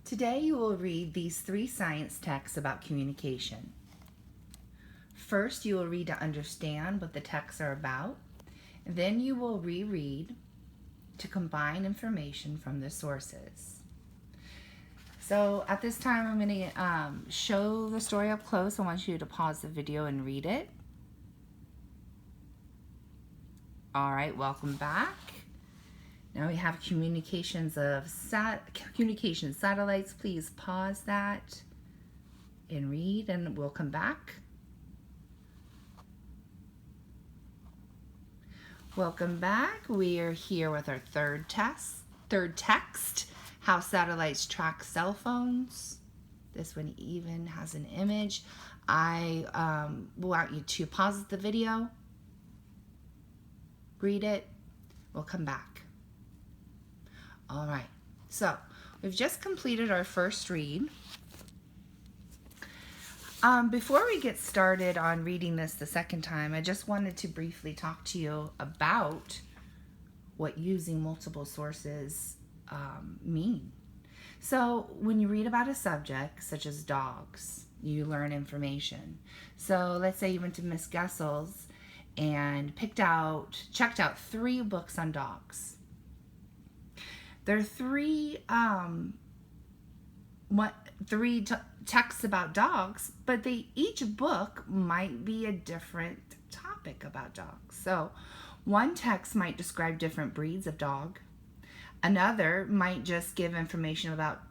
Today you will read these 3 science texts about communication. First, you will read to understand what the texts are about. Then you will reread to combine information from the sources. So at this time, I'm going to show the story up close. I want you to pause the video and read it. All right, welcome back. Now we have communication satellites. Please pause that and read, and we'll come back. Welcome back. We are here with our third text, how satellites track cell phones. This one even has an image. I want you to pause the video, read it, we'll come back. All right, so we've just completed our first read. Before we get started on reading this the second time, I just wanted to briefly talk to you about what using multiple sources mean. So when you read about a subject, such as dogs, you learn information. So let's say you went to Miss Gessel's and checked out 3 books on dogs. There are 3 texts about dogs, but each book might be a different topic about dogs. So one text might describe different breeds of dog. Another might just give information about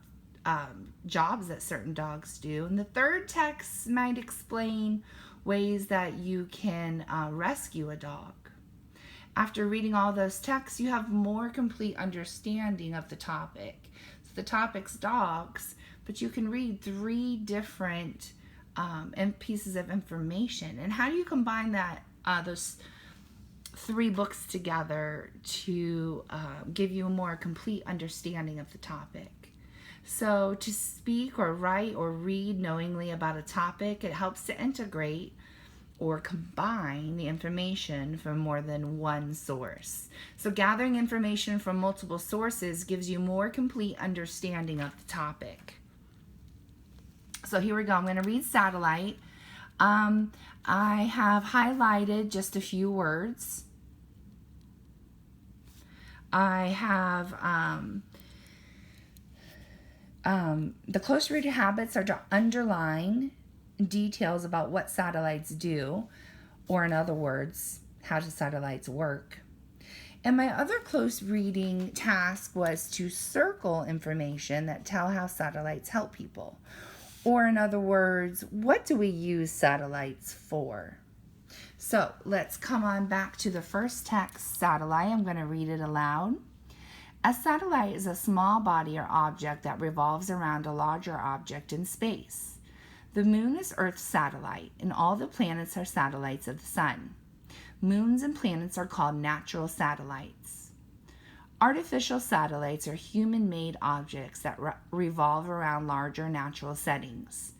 jobs that certain dogs do. And the third text might explain ways that you can rescue a dog. After reading all those texts, you have more complete understanding of the topic. So the topic's dogs, but you can read 3 different pieces of information. And how do you combine those 3 books together to give you a more complete understanding of the topic? So to speak or write or read knowingly about a topic, it helps to integrate or combine the information from more than one source. So gathering information from multiple sources gives you more complete understanding of the topic. So here we go. I'm going to read satellite. I have highlighted just a few words. I have the close reader habits are to underline details about what satellites do, or in other words, how do satellites work. And my other close reading task was to circle information that tell how satellites help people. Or in other words, what do we use satellites for? So let's come on back to the first text, satellite. I'm going to read it aloud. A satellite is a small body or object that revolves around a larger object in space. The moon is Earth's satellite, and all the planets are satellites of the sun. Moons and planets are called natural satellites. Artificial satellites are human-made objects that revolve around larger natural settings.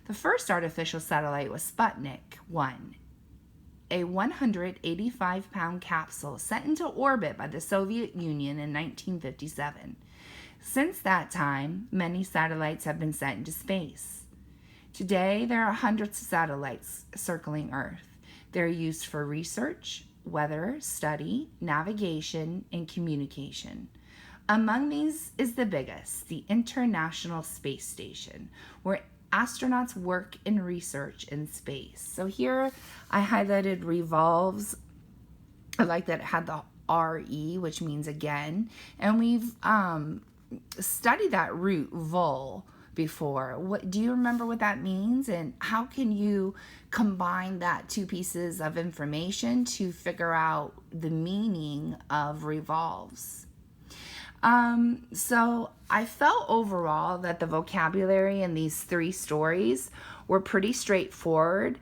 The first artificial satellite was Sputnik 1, a 185-pound capsule sent into orbit by the Soviet Union in 1957. Since that time, many satellites have been sent into space. Today, there are hundreds of satellites circling Earth. They're used for research, weather, study, navigation, and communication. Among these is the biggest, the International Space Station, where astronauts work and research in space. So here I highlighted revolves. I like that it had the RE, which means again. And we've studied that root, vol, before. What do you remember what that means, and how can you combine that 2 pieces of information to figure out the meaning of revolves? So I felt overall that the vocabulary in these 3 stories were pretty straightforward.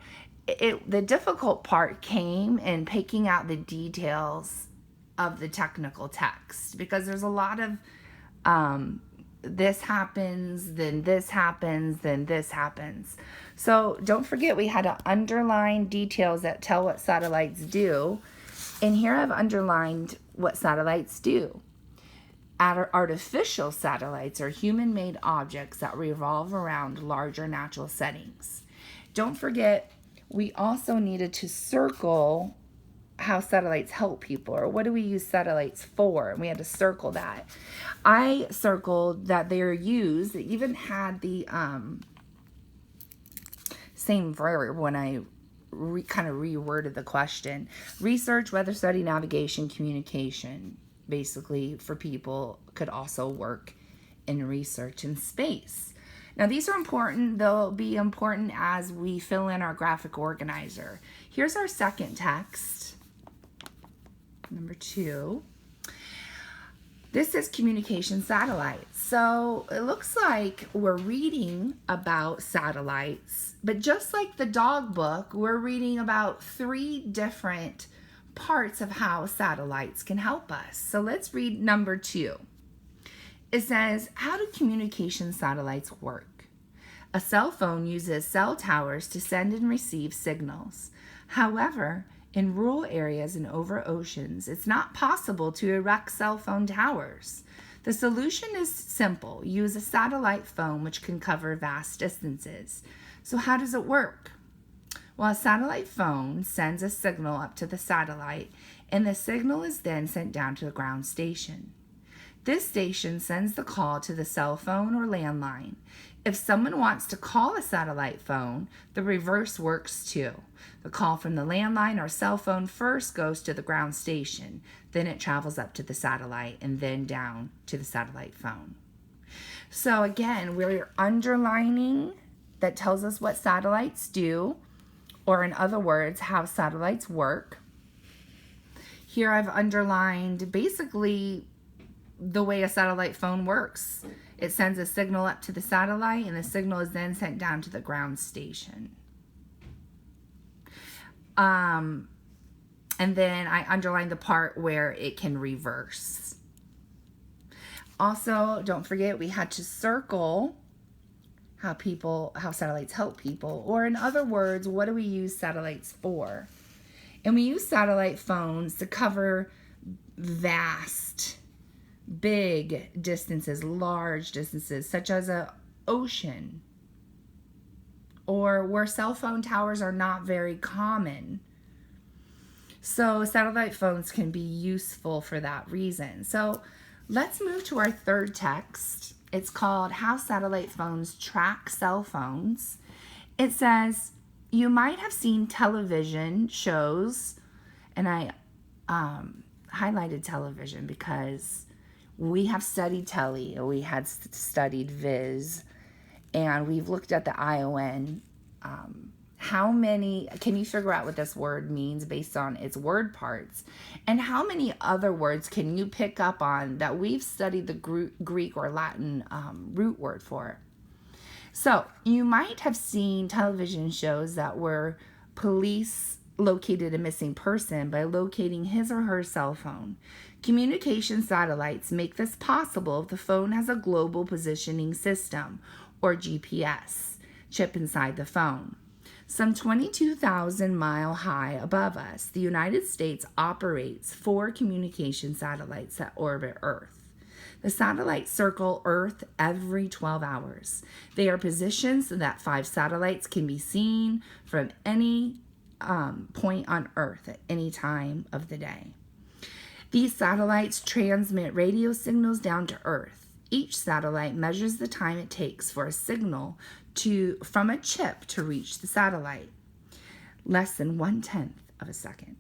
The difficult part came in picking out the details of the technical text, because there's a lot of this happens, then this happens, then this happens. So don't forget, we had to underline details that tell what satellites do. And here I've underlined what satellites do. Artificial satellites are human-made objects that revolve around larger natural settings. Don't forget, we also needed to circle how satellites help people, or what do we use satellites for, and we had to circle that. I circled that they're used. They even had the same verb when I kind of reworded the question. Research, weather study, navigation, communication, basically for people could also work in research in space. Now these are important. They'll be important as we fill in our graphic organizer. Here's our second text, number 2. This is communication satellites. So it looks like we're reading about satellites, but just like the dog book, we're reading about 3 different parts of how satellites can help us. So let's read number 2. It says, how do communication satellites work? A cell phone uses cell towers to send and receive signals. However, in rural areas and over oceans, it's not possible to erect cell phone towers. The solution is simple. Use a satellite phone which can cover vast distances. So how does it work? Well, a satellite phone sends a signal up to the satellite, and the signal is then sent down to the ground station. This station sends the call to the cell phone or landline. If someone wants to call a satellite phone, the reverse works too. The call from the landline or cell phone first goes to the ground station, then it travels up to the satellite and then down to the satellite phone. So again, we're underlining that tells us what satellites do, or in other words, how satellites work. Here I've underlined basically the way a satellite phone works. It sends a signal up to the satellite, and the signal is then sent down to the ground station. And then I underlined the part where it can reverse. Also, don't forget, we had to circle how satellites help people, or in other words, what do we use satellites for? And we use satellite phones to cover vast, big distances, large distances, such as an ocean, or where cell phone towers are not very common. So satellite phones can be useful for that reason. So let's move to our third text. It's called How Satellite Phones Track Cell Phones. It says, you might have seen television shows, and I highlighted television because we have studied telly, or we had studied Viz, and we've looked at the ION. How many, can you figure out what this word means based on its word parts? And how many other words can you pick up on that we've studied the Greek or Latin root word for? So you might have seen television shows that where police located a missing person by locating his or her cell phone. Communication satellites make this possible if the phone has a global positioning system, or GPS, chip inside the phone. Some 22,000 miles high above us, the United States operates 4 communication satellites that orbit Earth. The satellites circle Earth every 12 hours. They are positioned so that 5 satellites can be seen from any point on Earth at any time of the day. These satellites transmit radio signals down to Earth. Each satellite measures the time it takes for a signal from a chip to reach the satellite. Less than 1/10 of a second.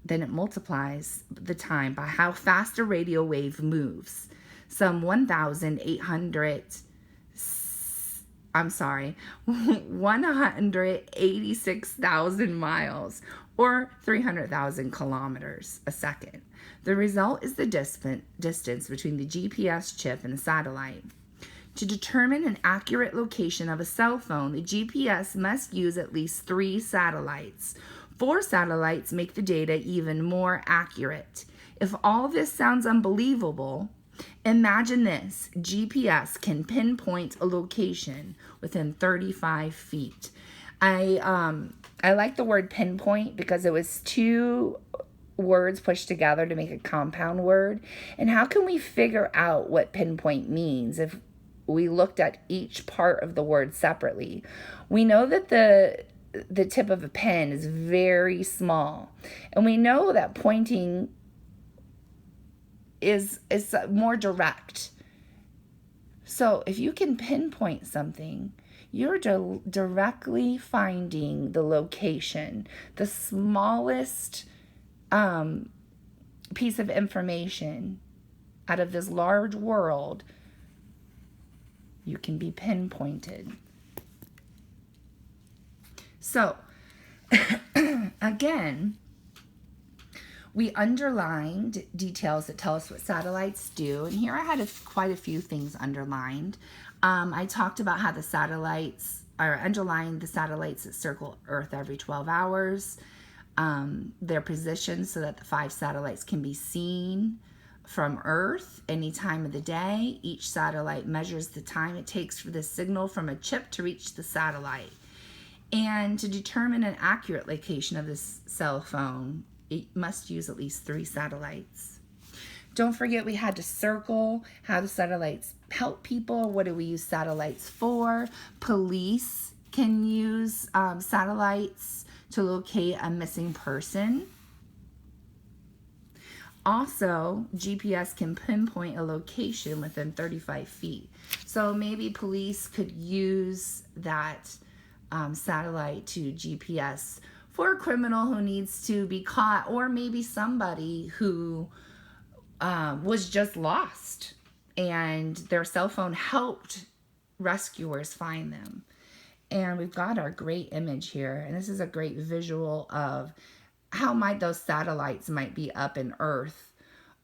Then it multiplies the time by how fast a radio wave moves. Some 186,000 miles, or 300,000 kilometers a second. The result is the distance between the GPS chip and the satellite. To determine an accurate location of a cell phone, the GPS must use at least 3 satellites. 4 satellites make the data even more accurate. If all this sounds unbelievable, imagine this. GPS can pinpoint a location within 35 feet. I like the word pinpoint because it was too words pushed together to make a compound word? And how can we figure out what pinpoint means if we looked at each part of the word separately? We know that the tip of a pen is very small, and we know that pointing is more direct. So if you can pinpoint something, you're directly finding the location, the smallest piece of information out of this large world. You can be pinpointed. So again, we underlined details that tell us what satellites do. And here I had quite a few things underlined. I talked about how the satellites, or underlined the satellites that circle Earth every 12 hours. They're positioned so that the 5 satellites can be seen from Earth any time of the day. Each satellite measures the time it takes for the signal from a chip to reach the satellite. And to determine an accurate location of this cell phone, it must use at least 3 satellites. Don't forget, we had to circle how do satellites help people. What do we use satellites for? Police can use satellites to locate a missing person. Also, GPS can pinpoint a location within 35 feet. So maybe police could use that satellite to GPS for a criminal who needs to be caught, or maybe somebody who was just lost and their cell phone helped rescuers find them. And we've got our great image here, and this is a great visual of how those satellites might be up in Earth,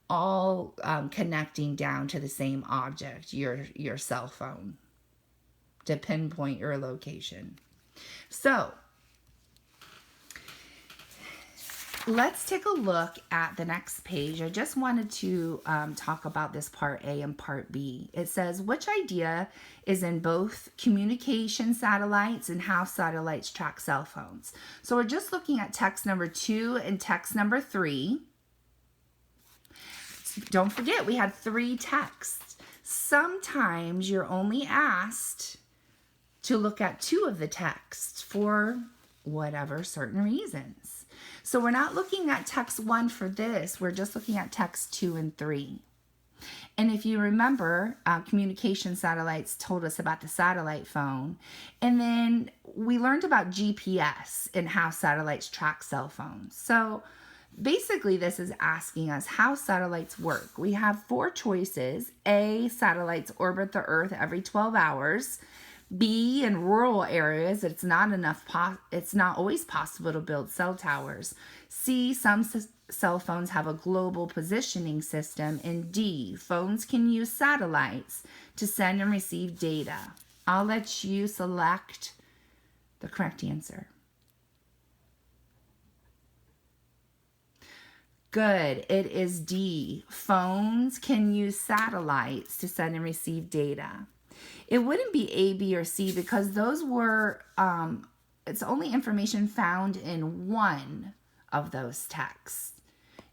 all connecting down to the same object, your cell phone, to pinpoint your location. So let's take a look at the next page. I just wanted to talk about this part A and part B. It says, which idea is in both communication satellites and how satellites track cell phones? So we're just looking at text number 2 and text number 3. Don't forget, we had 3 texts. Sometimes you're only asked to look at 2 of the texts for whatever certain reasons. So we're not looking at text 1 for this. We're just looking at text 2 and 3. And if you remember, communication satellites told us about the satellite phone. And then we learned about GPS and how satellites track cell phones. So basically, this is asking us how satellites work. We have 4 choices. A, satellites orbit the Earth every 12 hours. B, in rural areas, it's not always possible to build cell towers. C, some cell phones have a global positioning system. And D, phones can use satellites to send and receive data. I'll let you select the correct answer. Good. It is D. Phones can use satellites to send and receive data. It wouldn't be A, B, or C because those were, it's only information found in one of those texts,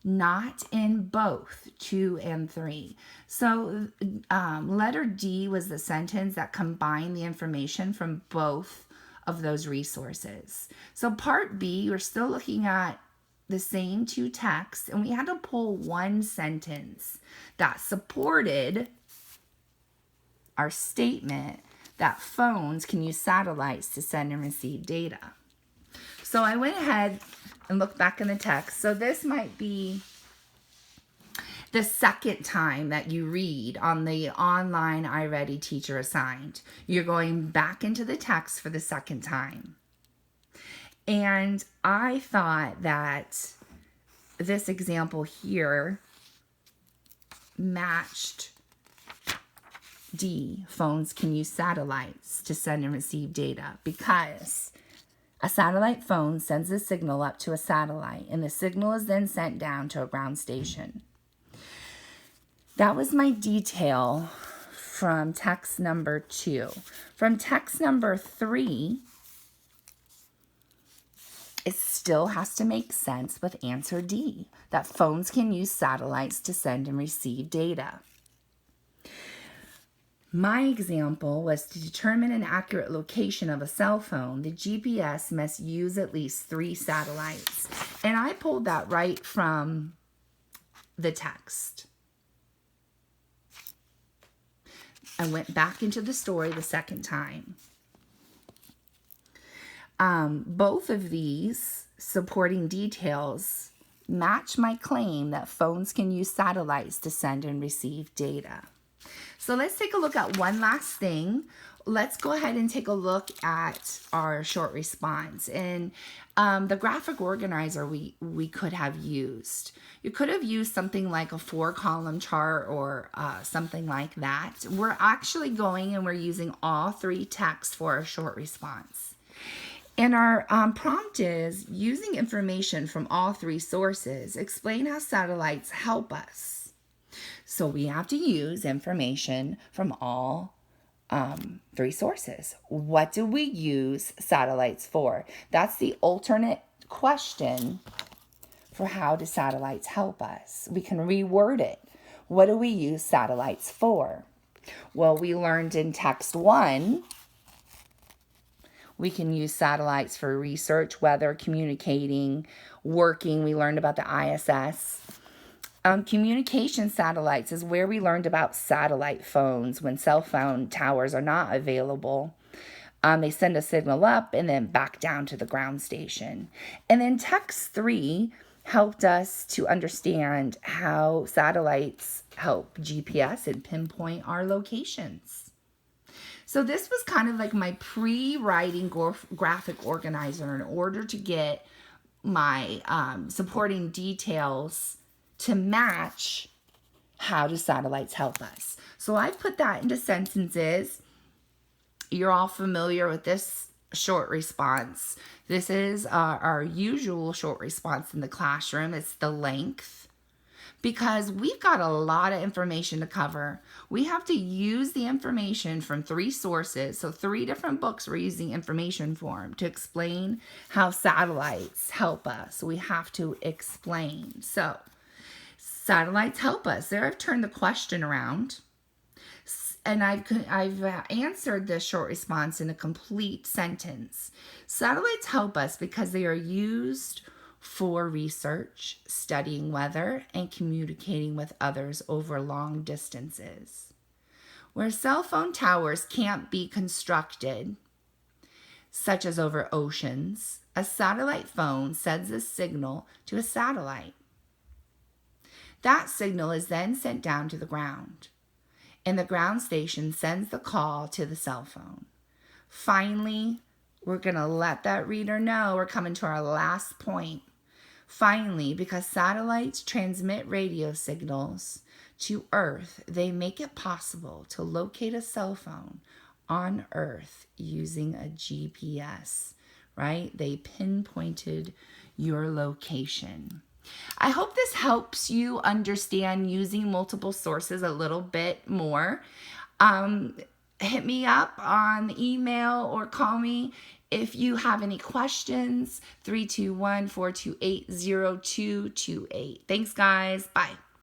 not in both 2 and 3. So letter D was the sentence that combined the information from both of those resources. So part B, we're still looking at the same 2 texts, and we had to pull one sentence that supported our statement that phones can use satellites to send and receive data. So I went ahead and looked back in the text. So this might be the second time that you read on the online iReady Teacher Assigned. You're going back into the text for the second time. And I thought that this example here matched D. Phones can use satellites to send and receive data because a satellite phone sends a signal up to a satellite and the signal is then sent down to a ground station. That was my detail from text number 2. From text number 3, it still has to make sense with answer D, that phones can use satellites to send and receive data. My example was to determine an accurate location of a cell phone, the GPS must use at least 3 satellites. And I pulled that right from the text. I went back into the story the second time. Both of these supporting details match my claim that phones can use satellites to send and receive data. So let's take a look at one last thing. Let's go ahead and take a look at our short response. And the graphic organizer we could have used. You could have used something like a 4-column chart or something like that. We're actually going and we're using all 3 texts for our short response. And our prompt is, using information from all 3 sources, explain how satellites help us. So we have to use information from all 3 sources. What do we use satellites for? That's the alternate question for how do satellites help us. We can reword it. What do we use satellites for? Well, we learned in text 1, we can use satellites for research, weather, communicating, working. We learned about the ISS. Communication satellites is where we learned about satellite phones when cell phone towers are not available. They send a signal up and then back down to the ground station. And then text 3 helped us to understand how satellites help GPS and pinpoint our locations. So this was kind of like my pre-writing graphic organizer in order to get my supporting details to match how do satellites help us. So I've put that into sentences. You're all familiar with this short response. This is our usual short response in the classroom. It's the length. Because we've got a lot of information to cover. We have to use the information from 3 sources. So 3 different books we're using information from to explain how satellites help us. We have to explain. So satellites help us. There I've turned the question around. And I've answered this short response in a complete sentence. Satellites help us because they are used for research, studying weather, and communicating with others over long distances. Where cell phone towers can't be constructed, such as over oceans, a satellite phone sends a signal to a satellite. That signal is then sent down to the ground, and the ground station sends the call to the cell phone. Finally, we're going to let that reader know we're coming to our last point. Finally, because satellites transmit radio signals to Earth, they make it possible to locate a cell phone on Earth using a GPS, right? They pinpointed your location. I hope this helps you understand using multiple sources a little bit more. Hit me up on email or call me if you have any questions. 321-428-0228. Thanks, guys. Bye.